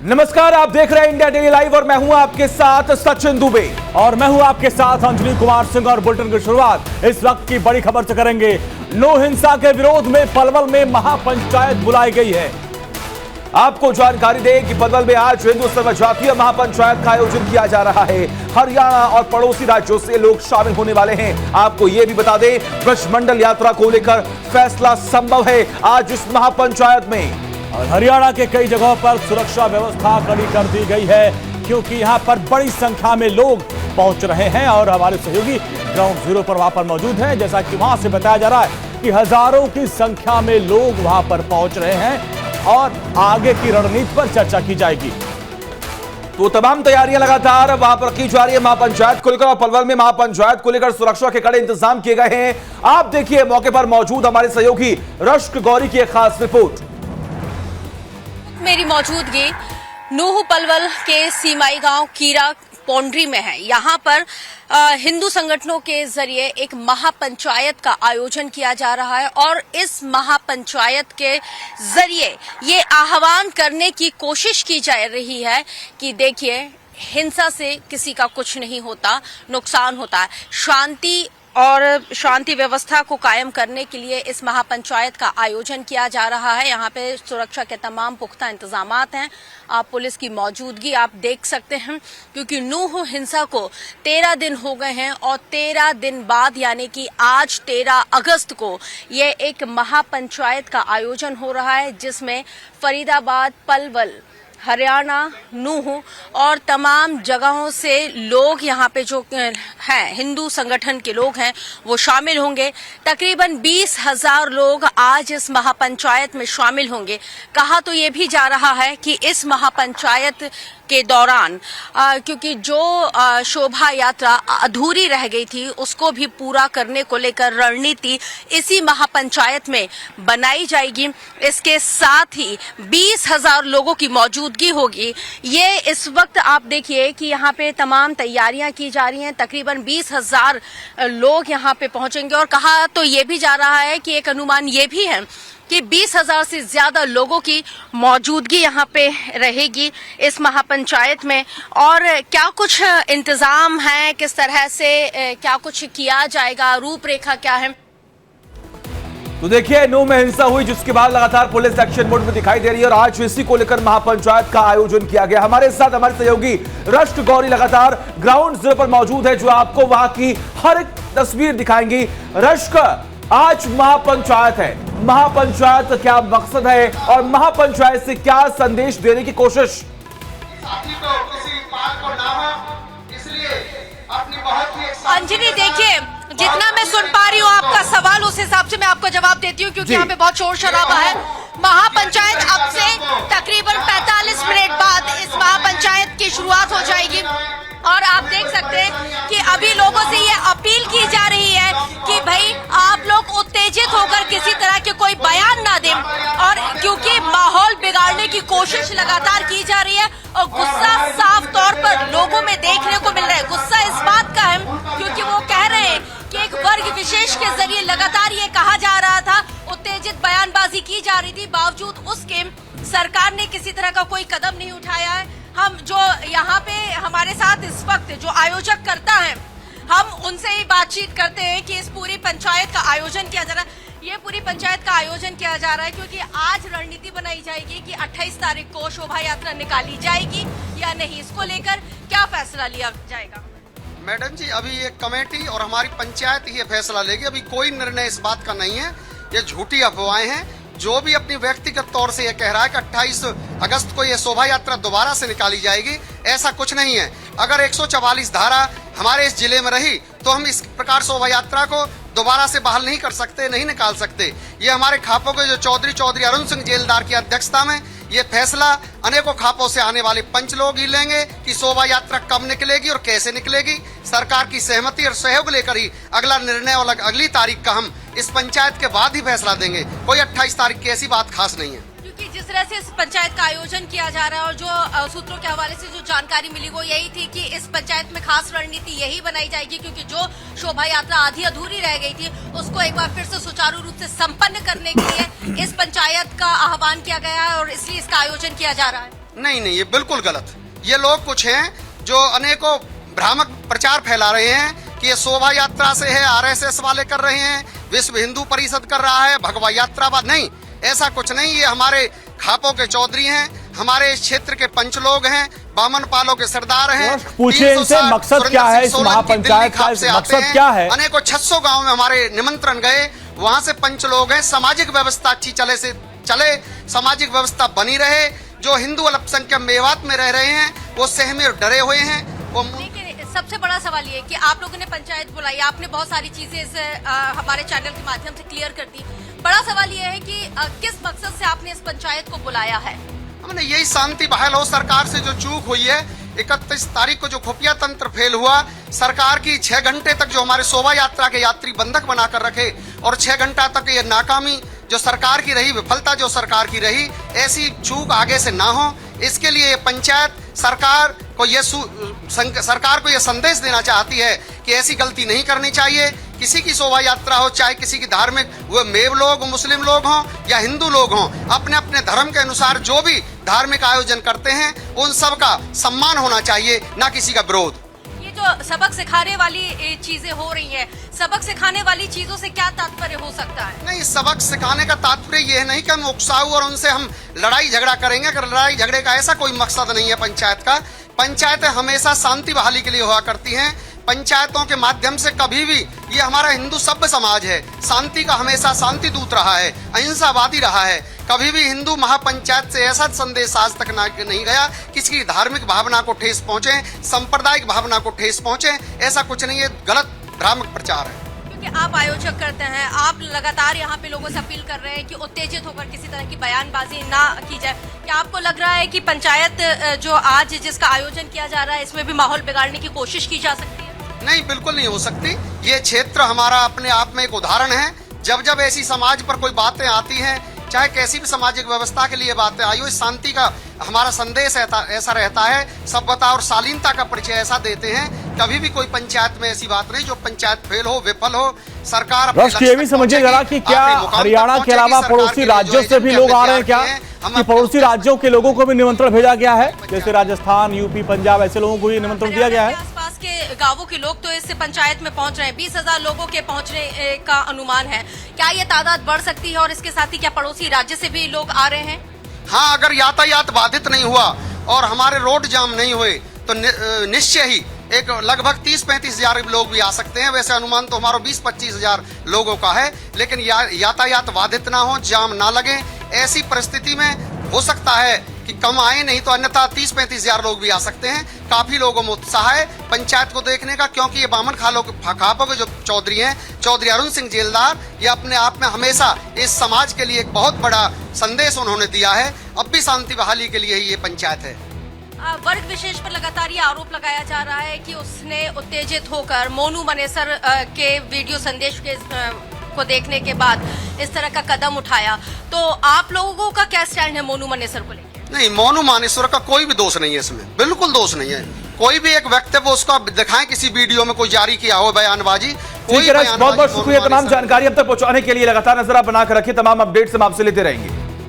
नमस्कार, आप देख रहे हैं इंडिया डेली लाइव और मैं हूं आपके साथ सचिन दुबे और मैं हूं आपके साथ अंजलि कुमार सिंह। और बुलेटिन की शुरुआत इस वक्त की बड़ी खबर से करेंगे। नो हिंसा के विरोध में पलवल में महापंचायत बुलाई गई है। आपको जानकारी दें कि पलवल में आज हिंदू सर्वजातीय महापंचायत का आयोजन किया जा रहा है। हरियाणा और पड़ोसी राज्यों से लोग शामिल होने वाले हैं। आपको यह भी बता दें, ब्रजमंडल यात्रा को लेकर फैसला संभव है आज इस महापंचायत में। और हरियाणा के कई जगहों पर सुरक्षा व्यवस्था कड़ी कर दी गई है, क्योंकि यहां पर बड़ी संख्या में लोग पहुंच रहे हैं। और हमारे सहयोगी ग्राउंड जीरो पर वहां पर मौजूद हैं। जैसा कि वहां से बताया जा रहा है कि हजारों की संख्या में लोग वहां पर पहुंच रहे हैं और आगे की रणनीति पर चर्चा की जाएगी। तो तमाम तैयारियां लगातार वहां पर की जा रही है महापंचायत को लेकर। और पलवल में महापंचायत को लेकर सुरक्षा के कड़े इंतजाम किए गए हैं। आप देखिए मौके पर मौजूद हमारे सहयोगी रश्क गौरी की एक खास रिपोर्ट। मेरी मौजूदगी नूह पलवल के सीमाई गांव कीरा पौंड्री में है। यहाँ पर हिंदू संगठनों के जरिए एक महापंचायत का आयोजन किया जा रहा है और इस महापंचायत के जरिए ये आह्वान करने की कोशिश की जा रही है कि देखिए, हिंसा से किसी का कुछ नहीं होता, नुकसान होता है। शांति व्यवस्था को कायम करने के लिए इस महापंचायत का आयोजन किया जा रहा है। यहाँ पे सुरक्षा के तमाम पुख्ता इंतजामात हैं। आप पुलिस की मौजूदगी आप देख सकते हैं, क्योंकि नूह हिंसा को 13 दिन हो गए हैं और 13 दिन बाद यानी कि आज 13 अगस्त को ये एक महापंचायत का आयोजन हो रहा है, जिसमें फरीदाबाद, पलवल, हरियाणा, नूह और तमाम जगहों से लोग यहाँ पे जो हैं हिंदू संगठन के लोग हैं वो शामिल होंगे। तकरीबन 20,000 लोग आज इस महापंचायत में शामिल होंगे। कहा तो ये भी जा रहा है कि इस महापंचायत के दौरान क्योंकि जो शोभा यात्रा अधूरी रह गई थी उसको भी पूरा करने को लेकर रणनीति इसी महापंचायत में बनाई जाएगी। इसके साथ ही 20,000 लोगों की मौजूदगी होगी। ये इस वक्त आप देखिए कि यहाँ पे तमाम तैयारियां की जा रही हैं। तकरीबन 20,000 लोग यहाँ पे पहुंचेंगे और कहा तो ये भी जा रहा है कि एक अनुमान ये भी है कि 20,000 से ज्यादा लोगों की मौजूदगी यहाँ पे रहेगी इस महापंचायत में। और क्या कुछ इंतजाम है, किस तरह से क्या कुछ किया जाएगा, रूपरेखा क्या है। तो देखिए, नूह में हिंसा हुई जिसके बाद लगातार पुलिस एक्शन मोड में दिखाई दे रही है और आज इसी को लेकर महापंचायत का आयोजन किया गया। हमारे साथ हमारे सहयोगी रश्क गौरी लगातार ग्राउंड जीरो पर मौजूद है, जो आपको वहां की हर एक तस्वीर दिखाएंगी। रश्क, आज महापंचायत है, महापंचायत का क्या मकसद है और महापंचायत से क्या संदेश देने की कोशिश? अंजलि, देखिए, जितना मैं सुन पा रही हूँ आपका सवाल, उस हिसाब से मैं आपको जवाब देती हूँ, क्योंकि यहाँ पे बहुत शोर शराबा है। महापंचायत अब से तकरीबन 45 मिनट बाद इस महापंचायत की शुरुआत हो जाएगी। और आप देख सकते हैं कि अभी लोगों से ये अपील की जा रही है कि भाई आप लोग उत्तेजित होकर किसी तरह के कोई बयान ना दें, और क्योंकि माहौल बिगाड़ने की कोशिश लगातार की जा रही है और गुस्सा साफ तौर पर लोगों में देखने को मिल रहा है। गुस्सा इस बात का है क्योंकि वो कह रहे हैं कि एक वर्ग विशेष के जरिए लगातार ये कहा जा रहा था, उत्तेजित बयानबाजी की जा रही थी, बावजूद उसके सरकार ने किसी तरह का कोई कदम नहीं उठाया है। हम जो यहाँ पे हमारे साथ इस वक्त जो आयोजक करता है, हम उनसे ही बातचीत करते हैं कि इस पूरी पंचायत का आयोजन किया जा रहा है। ये पूरी पंचायत का आयोजन किया जा रहा है क्योंकि आज रणनीति बनाई जाएगी कि 28 तारीख को शोभा यात्रा निकाली जाएगी या नहीं। इसको लेकर क्या फैसला लिया जाएगा? मैडम जी, अभी ये कमेटी और हमारी पंचायत ये फैसला लेगी। अभी कोई निर्णय इस बात का नहीं है। ये झूठी अफवाहें हैं। जो भी अपनी व्यक्तिगत तौर से ये कह रहा है कि 28 अगस्त को ये शोभा यात्रा दोबारा से निकाली जाएगी, ऐसा कुछ नहीं है। अगर 144 धारा हमारे इस जिले में रही तो हम इस प्रकार शोभा यात्रा को दोबारा से बहाल नहीं कर सकते, नहीं निकाल सकते। ये हमारे खापों के जो चौधरी अरुण सिंह जेलदार की अध्यक्षता में ये फैसला अनेकों खापों से आने वाले पंच लोग ही लेंगे कि शोभा यात्रा कब निकलेगी और कैसे निकलेगी। सरकार की सहमति और सहयोग लेकर ही अगला निर्णय और अगली तारीख का हम इस पंचायत के बाद ही फैसला देंगे। कोई 28 तारीख की ऐसी बात खास नहीं है। क्योंकि जिस तरह से इस पंचायत का आयोजन किया जा रहा है और जो सूत्रों के हवाले से जो जानकारी मिली वो यही थी कि इस पंचायत में खास रणनीति यही बनाई जाएगी, क्योंकि जो शोभा यात्रा आधी अधूरी रह गई थी उसको एक बार फिर से सुचारू रूप से संपन्न करने के लिए इस पंचायत का आह्वान किया गया है और इसलिए इसका आयोजन किया जा रहा है। नहीं नहीं, ये बिल्कुल गलत। ये लोग कुछ हैं जो अनेकों भ्रामक प्रचार फैला रहे हैं कि ये शोभा यात्रा से है, आरएसएस वाले कर रहे हैं, विश्व हिंदू परिषद कर रहा है, भगवा यात्रा नहीं, ऐसा कुछ नहीं। ये हमारे खापों के चौधरी हैं, हमारे क्षेत्र के पंच लोग हैं, बामन पालों के सरदार हैं। पूछिए इनसे मकसद क्या है इस महापंचायत का, मकसद क्या है? अनेकों 600 गांव में हमारे निमंत्रण गए, वहां से पंच लोग हैं। सामाजिक व्यवस्था अच्छी चले, सामाजिक व्यवस्था बनी रहे। जो हिंदू अल्पसंख्यक मेवात में रह रहे हैं वो सहमे और डरे हुए हैं। वो लेकिन सबसे बड़ा सवाल ये है कि आप लोगों ने पंचायत बुलाई, आपने बहुत सारी चीजें हमारे चैनल के माध्यम से क्लियर कर दी। बड़ा सवाल ये है कि किस मकसद से आपने इस पंचायत को बुलाया है? हमने यही शांति बहाल हो। सरकार से जो चूक हुई है, 31 तारीख को जो खुफिया तंत्र फेल हुआ, सरकार की 6 घंटे तक जो हमारे शोभा यात्रा के यात्री बंधक बनाकर रखे और 6 घंटा तक ये नाकामी जो सरकार की रही, विफलता जो सरकार की रही, ऐसी चूक आगे से ना हो, इसके लिए ये पंचायत सरकार को ये संदेश देना चाहती है कि ऐसी गलती नहीं करनी चाहिए। किसी की शोभा यात्रा हो, चाहे किसी की धार्मिक, वो मेव लोग, मुस्लिम लोग हों या हिंदू लोग हों, अपने अपने धर्म के अनुसार जो भी धार्मिक आयोजन करते हैं उन सब का सम्मान होना चाहिए, ना किसी का विरोध। ये जो सबक सिखाने वाली चीजें हो रही हैं, सबक सिखाने वाली चीजों से क्या तात्पर्य हो सकता है? नहीं, सबक सिखाने का तात्पर्य ये नहीं कि हम उकसाऊ और उनसे हम लड़ाई झगड़ा करेंगे। अगर लड़ाई झगड़े का ऐसा कोई मकसद नहीं है पंचायत का। पंचायतें हमेशा शांति बहाली के लिए हुआ करती हैं। पंचायतों के माध्यम से कभी भी, ये हमारा हिंदू सभ्य समाज है, शांति का हमेशा शांति दूत रहा है, अहिंसावादी रहा है। कभी भी हिंदू महापंचायत से ऐसा संदेश आज तक नहीं गया किसी की धार्मिक भावना को ठेस पहुंचे, सांप्रदायिक भावना को ठेस पहुंचे, ऐसा कुछ नहीं है। गलत भ्रामक प्रचार है। क्योंकि आप आयोजक करते हैं, आप लगातार यहाँ पे लोगों से अपील कर रहे हैं कि उत्तेजित होकर किसी तरह की बयानबाजी ना की जाए। क्या आपको लग रहा है कि पंचायत जो आज जिसका आयोजन किया जा रहा है, इसमें भी माहौल बिगाड़ने की कोशिश की जा सकती है? नहीं, बिल्कुल नहीं हो सकती। ये क्षेत्र हमारा अपने आप में एक उदाहरण है। जब जब ऐसी समाज पर कोई बातें आती हैं, चाहे कैसी भी सामाजिक व्यवस्था के लिए बातें आई हो, इस शांति का हमारा संदेश ऐसा रहता है, सभ्यता और शालीनता का परिचय ऐसा देते हैं। कभी भी कोई पंचायत में ऐसी बात नहीं जो पंचायत फेल हो, विफल हो। सरकार ये भी समझिए जरा कि क्या हरियाणा के अलावा पड़ोसी राज्यों से भी लोग आ रहे हैं क्या, कि पड़ोसी राज्यों के लोगों को भी निमंत्रण भेजा गया है? जैसे राजस्थान, यूपी, पंजाब, ऐसे लोगों को भी निमंत्रण दिया गया है। आसपास के गांवों के लोग तो इस पंचायत में पहुंच रहे हैं। 20,000 लोगों के पहुंचने का अनुमान है। क्या ये तादाद बढ़ सकती है? और इसके साथ ही क्या पड़ोसी राज्य से भी लोग आ रहे हैं? हाँ, अगर यातायात बाधित नहीं हुआ और हमारे रोड जाम नहीं हुए तो निश्चय ही एक लगभग 30-35 हजार लोग भी आ सकते हैं। वैसे अनुमान तो हमारा 20-25 हजार लोगों का है, लेकिन यातायात बाधित ना हो, जाम ना लगे, ऐसी परिस्थिति में हो सकता है कि कम आए, नहीं तो अन्यथा 30-35 हजार लोग भी आ सकते हैं। काफी लोगों में उत्साह है पंचायत को देखने का, क्योंकि ये बामन खापों के जो चौधरी हैं, चौधरी अरुण सिंह जेलदार, ये अपने आप में हमेशा इस समाज के लिए एक बहुत बड़ा संदेश उन्होंने दिया है। अब भी शांति बहाली के लिए ही ये पंचायत है। वर्ग विशेष पर लगातार ये आरोप लगाया जा रहा है कि उसने उत्तेजित होकर मोनू मनेसर के वीडियो संदेश को देखने के बाद इस तरह का कदम उठाया। तो आप लोगों का क्या स्टैंड है मोनू मनेसर को लेकर? नहीं, मोनू मनेसर का कोई भी दोष नहीं है इसमें, बिल्कुल दोष नहीं है। कोई भी एक वक्तव्य उसका दिखाएं किसी वीडियो में कोई जारी किया हो बयानबाजी, बहुत बहुत शुक्रिया तमाम जानकारी अब तक पहुंचाने के लिए। लगातार नजर आप बनाकर रखिए, तमाम अपडेट्स हम आपसे लेते रहेंगे।